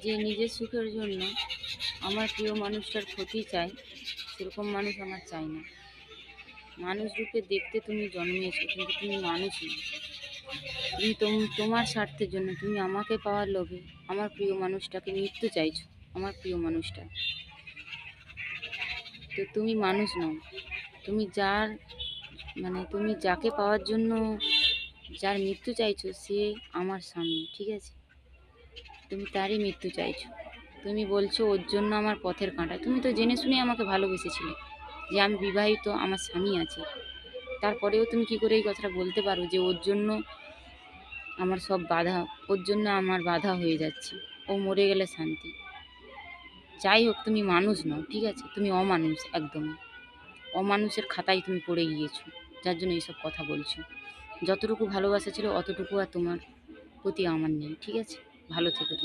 যে নিজের সুখের জন্য আমার প্রিয় মানুষটার ক্ষতি চায়, সেরকম মানুষ আমার চাই না। মানুষ রূপে দেখতে তুমি জন্মিয়েছো, কিন্তু তুমি মানুষ নও। তুমি তোমার স্বার্থের জন্য তুমি আমাকে পাওয়ার লোভে আমার প্রিয় মানুষটাকে মৃত্যু চাইছো। আমার প্রিয় মানুষটা, তো তুমি মানুষ নও। তুমি যার তুমি যাকে পাওয়ার জন্য যার মৃত্যু চাইছো, সে আমার স্বামী, ঠিক আছে? তুমি তারই মৃত্যু চাইছো। তুমি বলছো ওর জন্য আমার পথের কাঁটা। তুমি তো জেনে শুনে আমাকে ভালোবেসেছিলে যে আমি বিবাহিত, আমার স্বামী আছে। তারপরেও তুমি কি করে এই কথাটা বলতে পারো যে ওর জন্য আমার সব বাধা, ওর জন্য আমার বাধা হয়ে যাচ্ছে, ও মরে গেলে শান্তি। যাই হোক, তুমি মানুষ নও, ঠিক আছে? তুমি অমানুষ, একদম অমানুষের খাতায় তুমি পড়ে গিয়েছো, যার জন্য এইসব কথা বলছো। যতটুকু ভালোবাসা ছিল অতটুকু আর তোমার প্রতি আমার নেই, ঠিক আছে? ভালো থেকো তুমি।